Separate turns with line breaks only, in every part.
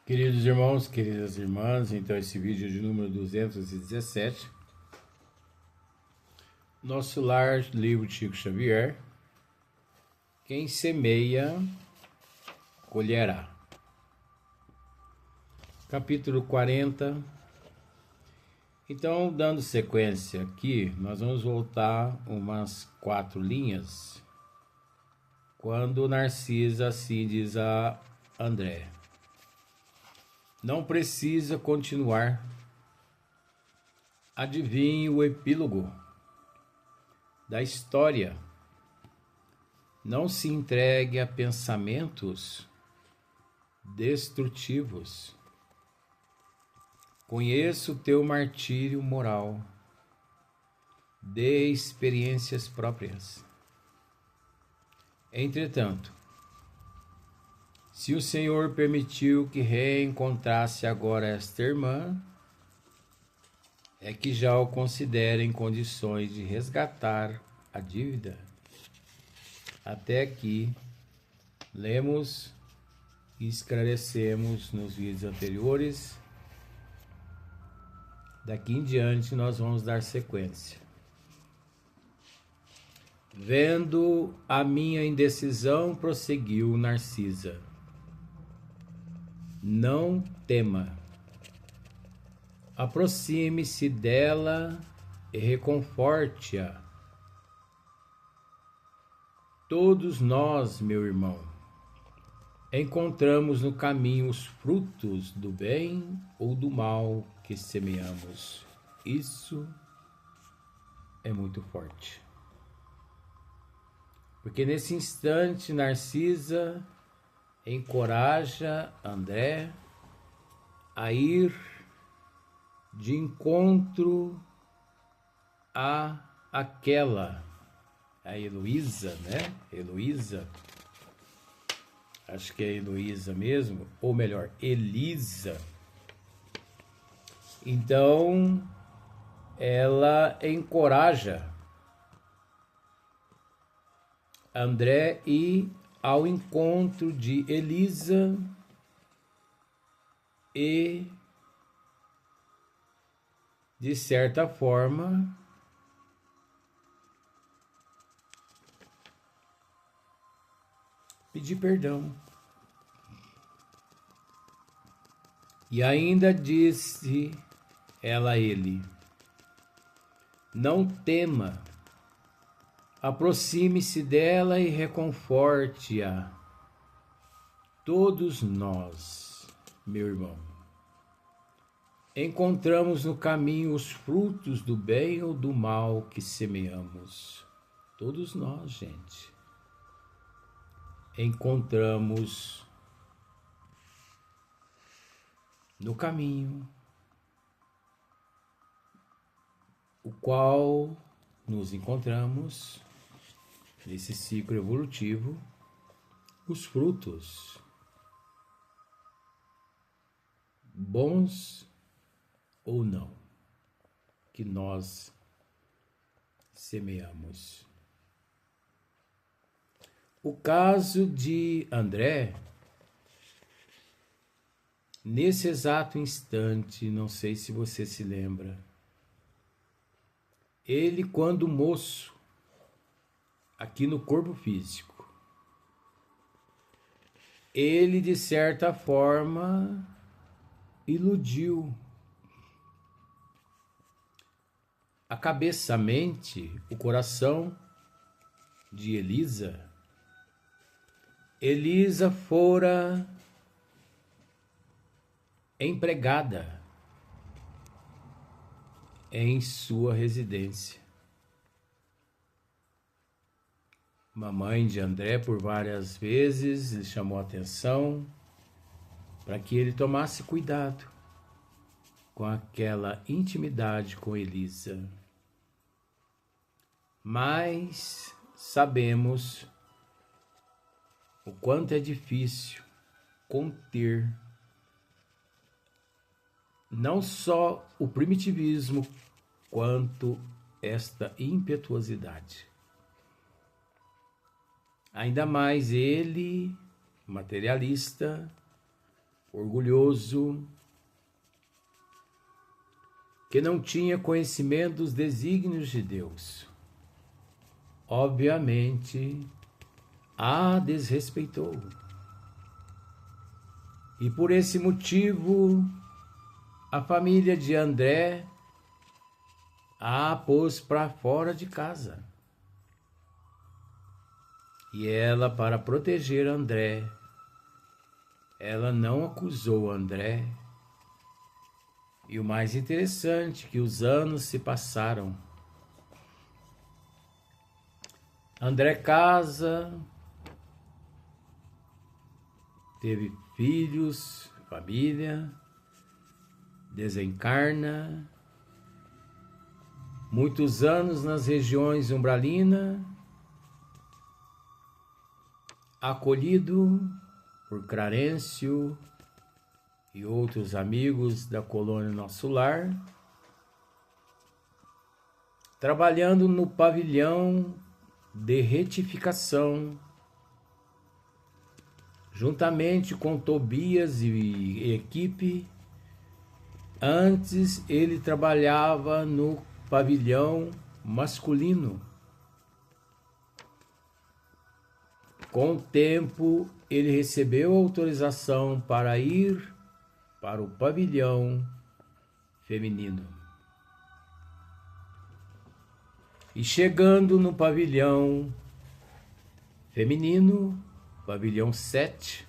Queridos irmãos, queridas irmãs, então esse vídeo é de número 217. Nosso Lar, livro de Chico Xavier. Quem semeia, colherá. Capítulo 40. Então, dando sequência aqui, nós vamos voltar umas 4 linhas. Quando Narcisa assim diz a André: não precisa continuar. Adivinhe o epílogo da história. Não se entregue a pensamentos destrutivos. Conheça o teu martírio moral. Dê experiências próprias. Entretanto, se o Senhor permitiu que reencontrasse agora esta irmã, é que já o considera em condições de resgatar a dívida. Até aqui, lemos e esclarecemos nos vídeos anteriores. Daqui em diante, nós vamos dar sequência. Vendo a minha indecisão, prosseguiu Narcisa: não tema. Aproxime-se dela e reconforte-a. Todos nós, meu irmão, encontramos no caminho os frutos do bem ou do mal que semeamos. Isso é muito forte. Porque nesse instante, Narcisa encoraja André a ir de encontro a aquela, a Heloísa, né? Heloísa, acho que é Heloísa mesmo, ou melhor, Elisa. Então, ela encoraja André ir ao encontro de Elisa e, de certa forma, pedir perdão. E ainda disse ela a ele: não tema, aproxime-se dela e reconforte-a. Todos nós, meu irmão, encontramos no caminho os frutos do bem ou do mal que semeamos. Todos nós, gente, encontramos no caminho o qual nos encontramos nesse ciclo evolutivo, os frutos bons ou não que nós semeamos. O caso de André, nesse exato instante, não sei se você se lembra, ele, quando moço, aqui no corpo físico, ele, de certa forma, iludiu a cabeça, a mente, o coração de Elisa. Elisa fora empregada em sua residência. Mamãe de André, por várias vezes, lhe chamou a atenção para que ele tomasse cuidado com aquela intimidade com Elisa. Mas sabemos o quanto é difícil conter não só o primitivismo, quanto esta impetuosidade. Ainda mais ele, materialista, orgulhoso, que não tinha conhecimento dos desígnios de Deus. Obviamente, a desrespeitou. E por esse motivo, a família de André a pôs para fora de casa. E ela, para proteger André, ela não acusou André. E o mais interessante é que os anos se passaram. André casa, teve filhos, família, desencarna, muitos anos nas regiões umbralina, acolhido por Clarencio e outros amigos da colônia Nosso Lar, trabalhando no pavilhão de retificação, juntamente com Tobias e equipe. Antes ele trabalhava no pavilhão masculino. Com o tempo, ele recebeu autorização para ir para o pavilhão feminino. E chegando no pavilhão feminino, pavilhão 7,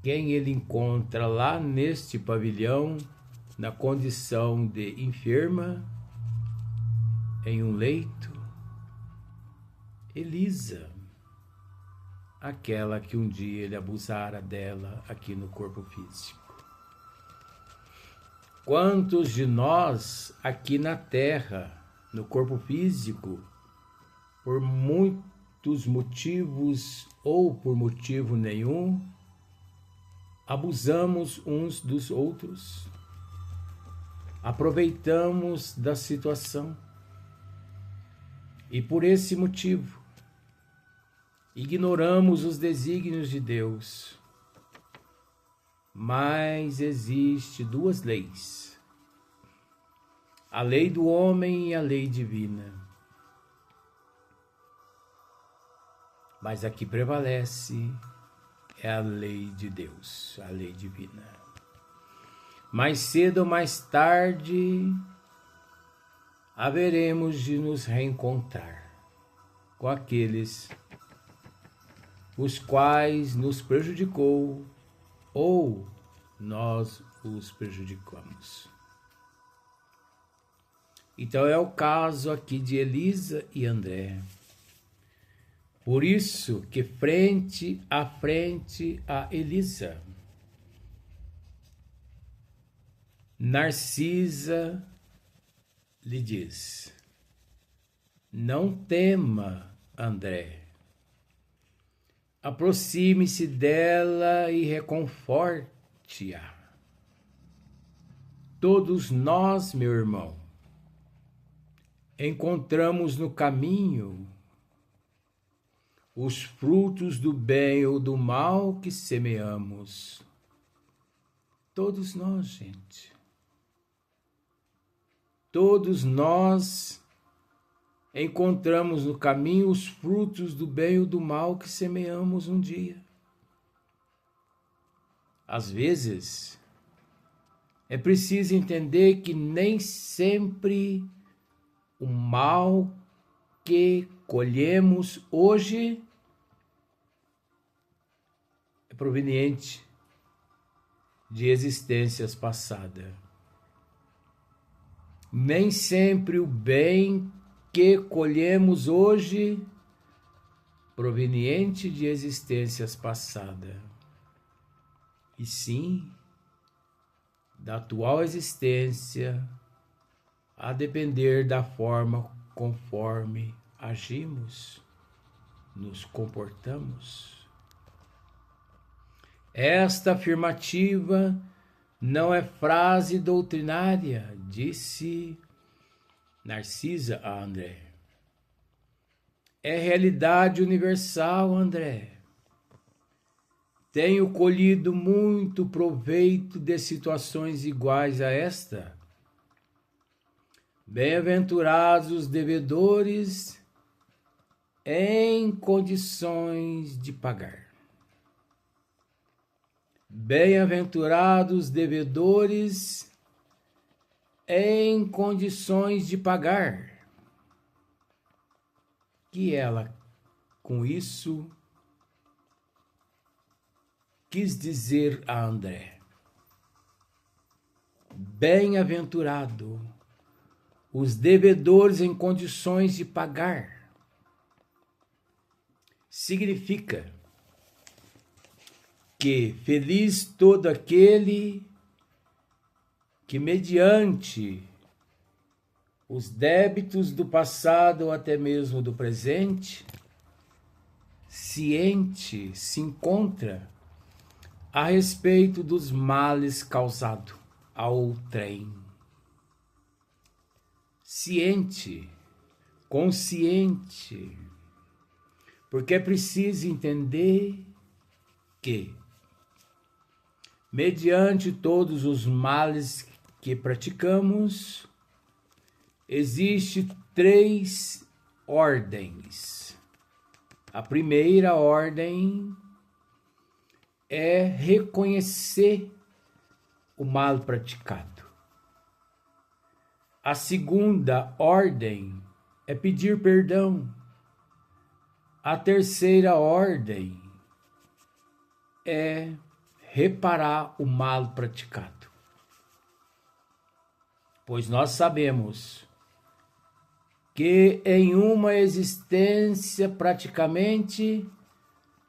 quem ele encontra lá neste pavilhão, na condição de enferma, em um leito? Elisa, aquela que um dia ele abusara dela aqui no corpo físico. Quantos de nós aqui na Terra, no corpo físico, por muitos motivos ou por motivo nenhum, abusamos uns dos outros, aproveitamos da situação e por esse motivo ignoramos os desígnios de Deus. Mas existe duas leis: a lei do homem e a lei divina. Mas a que prevalece é a lei de Deus, a lei divina. Mais cedo ou mais tarde, haveremos de nos reencontrar com aqueles os quais nos prejudicou ou nós os prejudicamos. Então é o caso aqui de Elisa e André. Por isso que frente a Elisa, Narcisa lhe diz: não tema, André. Aproxime-se dela e reconforte-a. Todos nós, meu irmão, encontramos no caminho os frutos do bem ou do mal que semeamos. Todos nós, gente. Todos nós encontramos no caminho os frutos do bem ou do mal que semeamos um dia. Às vezes, é preciso entender que nem sempre o mal que colhemos hoje é proveniente de existências passadas. Nem sempre o bem que colhemos hoje proveniente de existências passadas, e sim da atual existência, a depender da forma conforme agimos, nos comportamos. Esta afirmativa não é frase doutrinária, disse Narcisa a André. É realidade universal, André. tenho colhido muito proveito de situações iguais a esta. Bem-aventurados os devedores em condições de pagar. Bem-aventurados os devedores em condições de pagar. Que ela, com isso, quis dizer a André: bem-aventurado os devedores em condições de pagar. Significa que feliz todo aquele que, mediante os débitos do passado ou até mesmo do presente, ciente se encontra a respeito dos males causados ao outrem. Ciente, consciente, porque é preciso entender que, mediante todos os males que praticamos, existem 3 ordens. A primeira ordem é reconhecer o mal praticado. A segunda ordem é pedir perdão. A terceira ordem é reparar o mal praticado. Pois nós sabemos que em uma existência praticamente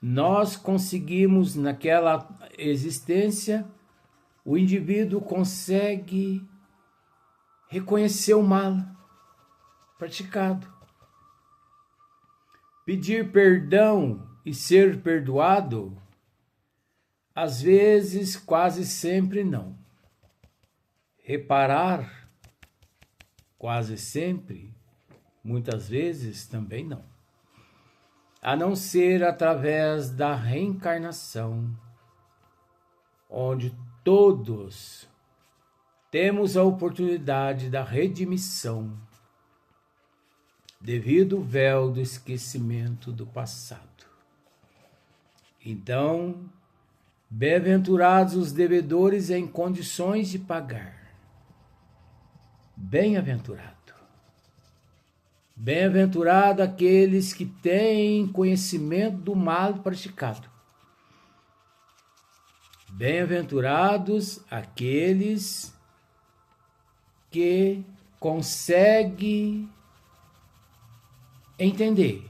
nós conseguimos, naquela existência, o indivíduo consegue reconhecer o mal praticado. Pedir perdão e ser perdoado, às vezes, quase sempre não. Reparar, quase sempre, muitas vezes também não. A não ser através da reencarnação, onde todos temos a oportunidade da redimissão, devido ao véu do esquecimento do passado. Então, bem-aventurados os devedores em condições de pagar. Bem-aventurado. Bem-aventurado aqueles que têm conhecimento do mal praticado. Bem-aventurados aqueles que conseguem entender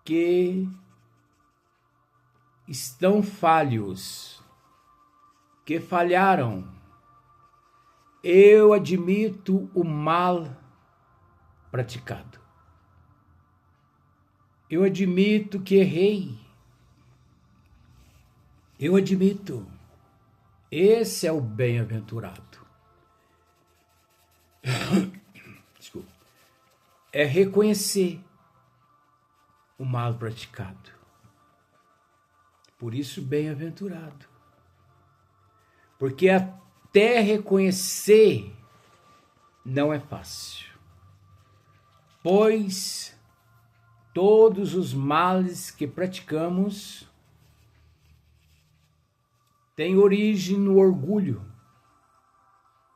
que estão falhos, que falharam. Eu admito o mal praticado. Eu admito que errei. Eu admito. Esse é o bem-aventurado. Desculpa. É reconhecer o mal praticado. Por isso, bem-aventurado. Porque até reconhecer não é fácil. Pois todos os males que praticamos têm origem no orgulho,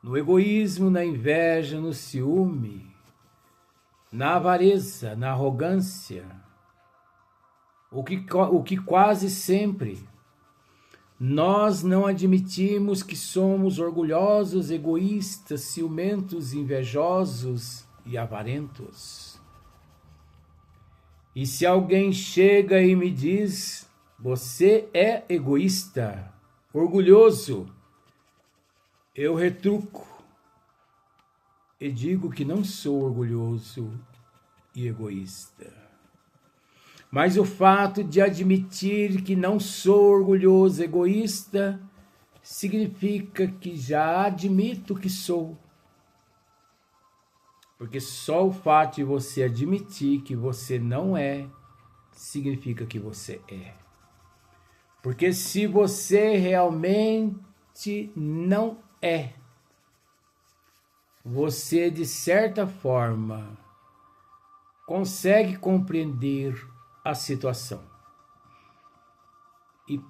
no egoísmo, na inveja, no ciúme, na avareza, na arrogância, o que quase sempre nós não admitimos que somos orgulhosos, egoístas, ciumentos, invejosos e avarentos. E se alguém chega e me diz, você é egoísta, orgulhoso, eu retruco e digo que não sou orgulhoso e egoísta. Mas o fato de admitir que não sou orgulhoso e egoísta significa que já admito que sou. Porque só o fato de você admitir que você não é, significa que você é. Porque se você realmente não é, você de certa forma consegue compreender a situação e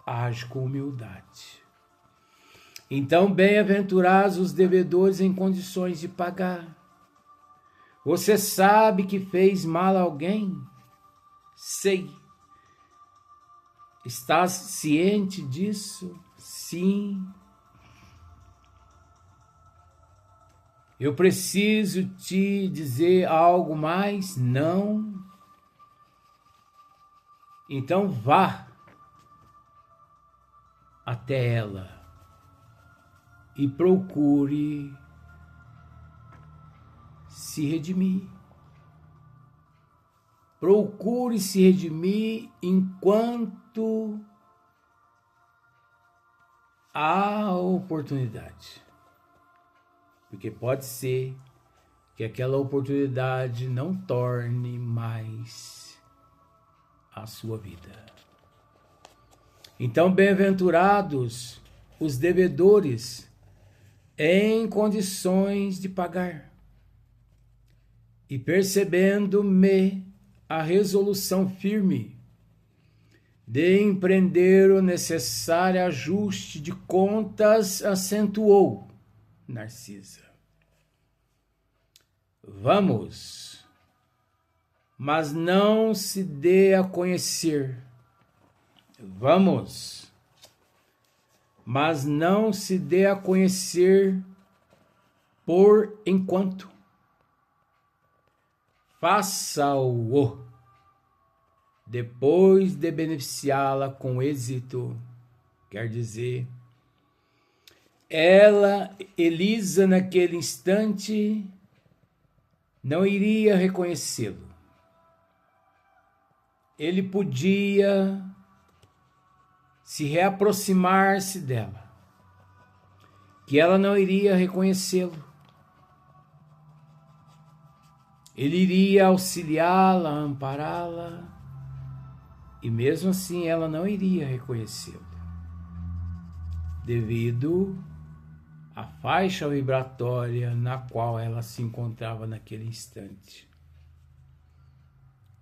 age com humildade. Então, bem-aventurados os devedores em condições de pagar. Você sabe que fez mal a alguém? Sei. Estás ciente disso? Sim. Eu preciso te dizer algo mais? Não. Então vá até ela e procure se redimir. Procure se redimir enquanto há oportunidade. Porque pode ser que aquela oportunidade não torne mais a sua vida. Então, bem-aventurados os devedores em condições de pagar. E percebendo-me a resolução firme de empreender o necessário ajuste de contas, acentuou Narcisa. Vamos, mas não se dê a conhecer. Vamos, mas não se dê a conhecer por enquanto. Faça-o depois de beneficiá-la com êxito. Quer dizer, Elisa, naquele instante, não iria reconhecê-lo. Ele podia se reaproximar-se dela, que ela não iria reconhecê-lo. Ele iria auxiliá-la, ampará-la, e mesmo assim ela não iria reconhecê-lo, devido à faixa vibratória na qual ela se encontrava naquele instante.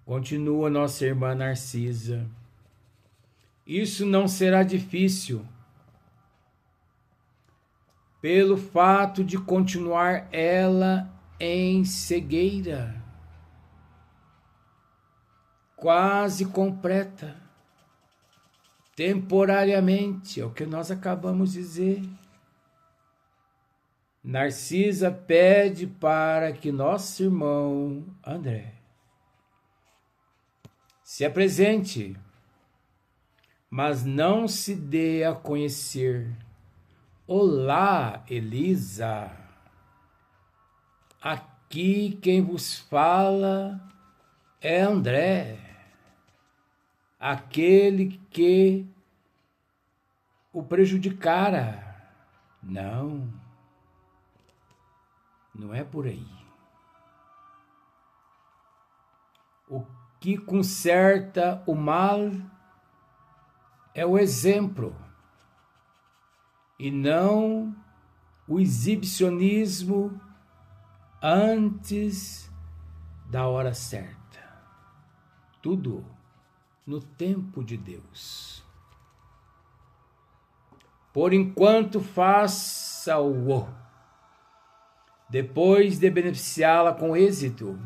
Continua nossa irmã Narcisa. Isso não será difícil, pelo fato de continuar ela em cegueira, quase completa, temporariamente, é o que nós acabamos de dizer. Narcisa pede para que nosso irmão André se apresente, mas não se dê a conhecer. Olá, Elisa. Aqui quem vos fala é André, aquele que o prejudicara. Não, não é por aí. O que conserta o mal é o exemplo e não o exibicionismo antes da hora certa. Tudo no tempo de Deus. Por enquanto, faça-o. Depois de beneficiá-la com êxito,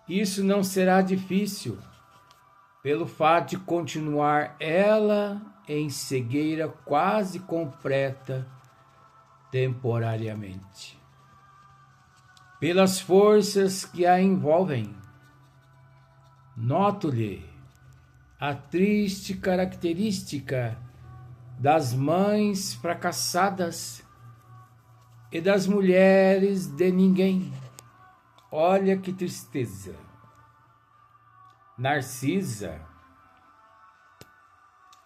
isso não será difícil, pelo fato de continuar ela em cegueira quase completa temporariamente. Pelas forças que a envolvem, noto-lhe a triste característica das mães fracassadas e das mulheres de ninguém. Olha que tristeza. Narcisa,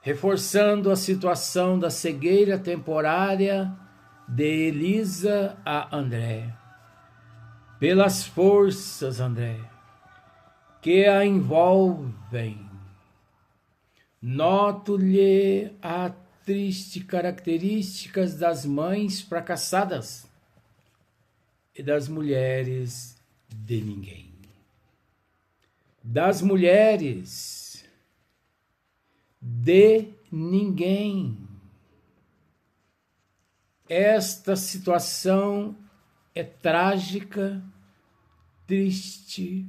reforçando a situação da cegueira temporária de Elisa a André. Pelas forças, André, que a envolvem, Noto-lhe a triste características das mães fracassadas e das mulheres de ninguém. Das mulheres de ninguém. Esta situação é trágica, triste,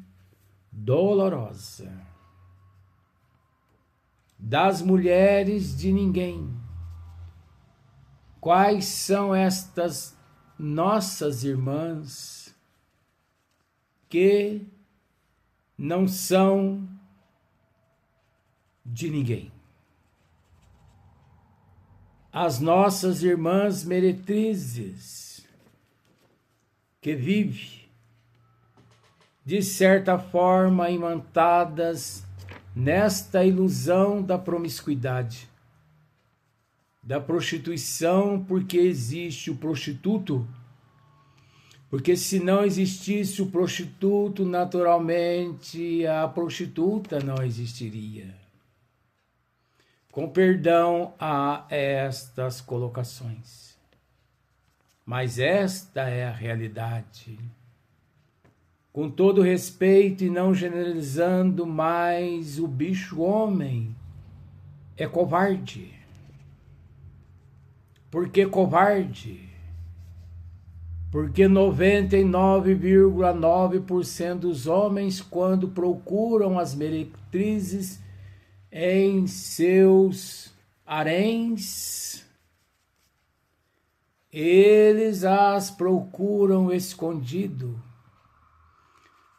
dolorosa. Das mulheres de ninguém. Quais são estas nossas irmãs que não são de ninguém? As nossas irmãs meretrizes que vivem, de certa forma, imantadas nesta ilusão da promiscuidade, da prostituição, porque existe o prostituto. Porque se não existisse o prostituto, naturalmente a prostituta não existiria. Com perdão a estas colocações. Mas esta é a realidade. Com todo respeito e não generalizando mais, o bicho homem é covarde. Por que covarde? Porque 99,9% dos homens, quando procuram as meretrizes em seus haréns, eles as procuram escondido,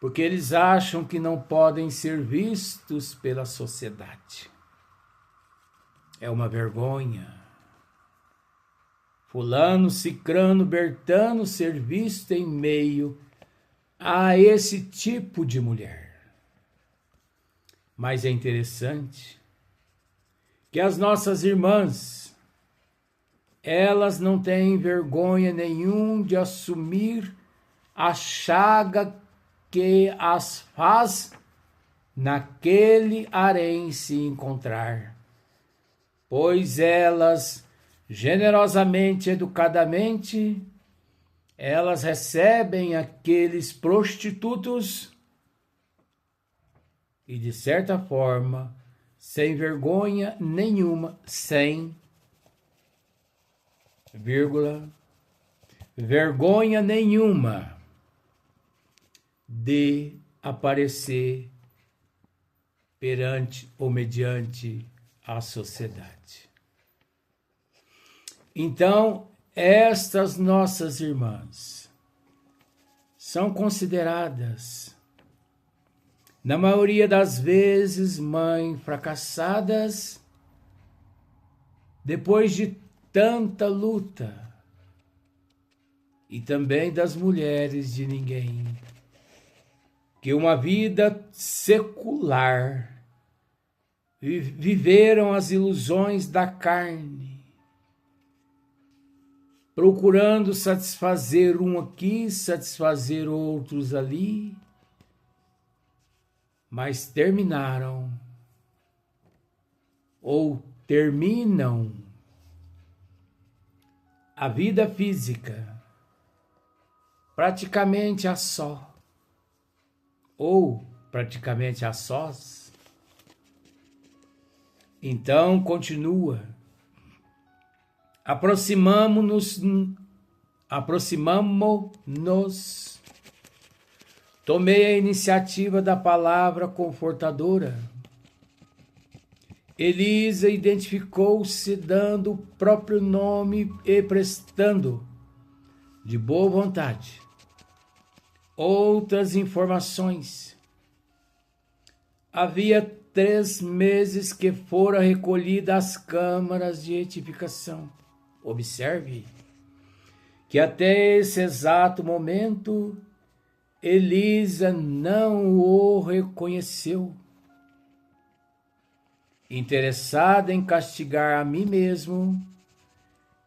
porque eles acham que não podem ser vistos pela sociedade. É uma vergonha. Fulano, cicrano, bertano ser visto em meio a esse tipo de mulher. Mas é interessante que as nossas irmãs, elas não têm vergonha nenhum de assumir a chaga que as faz naquele harém se encontrar, pois elas, generosamente, educadamente, elas recebem aqueles prostitutos e, de certa forma, sem vergonha nenhuma, sem vergonha nenhuma de aparecer perante ou mediante a sociedade. Então, estas nossas irmãs são consideradas, na maioria das vezes, mães fracassadas, depois de tanta luta, e também das mulheres de ninguém, que uma vida secular viveram as ilusões da carne, procurando satisfazer um aqui, satisfazer outros ali, mas terminaram ou terminam a vida física praticamente a só, ou praticamente a sós. Então, continua. Aproximamo-nos. Tomei a iniciativa da palavra confortadora. Elisa identificou-se dando o próprio nome e prestando, de boa vontade, outras informações. Havia 3 meses que fora recolhida às câmaras de retificação. Observe que até esse exato momento Elisa não o reconheceu. Interessada em castigar a mim mesmo,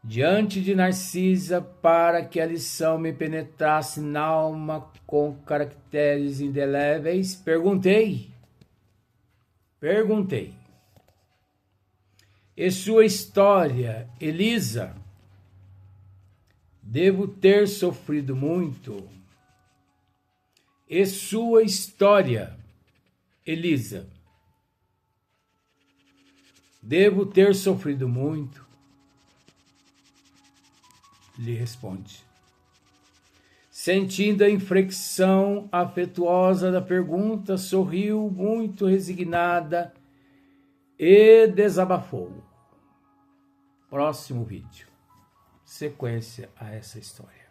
diante de Narcisa, para que a lição me penetrasse na alma com caracteres indeléveis, perguntei, E sua história, Elisa? Devo ter sofrido muito. E sua história, Elisa? Devo ter sofrido muito. Lhe responde. Sentindo a inflexão afetuosa da pergunta, sorriu muito resignada e desabafou. Próximo vídeo. Sequência a essa história.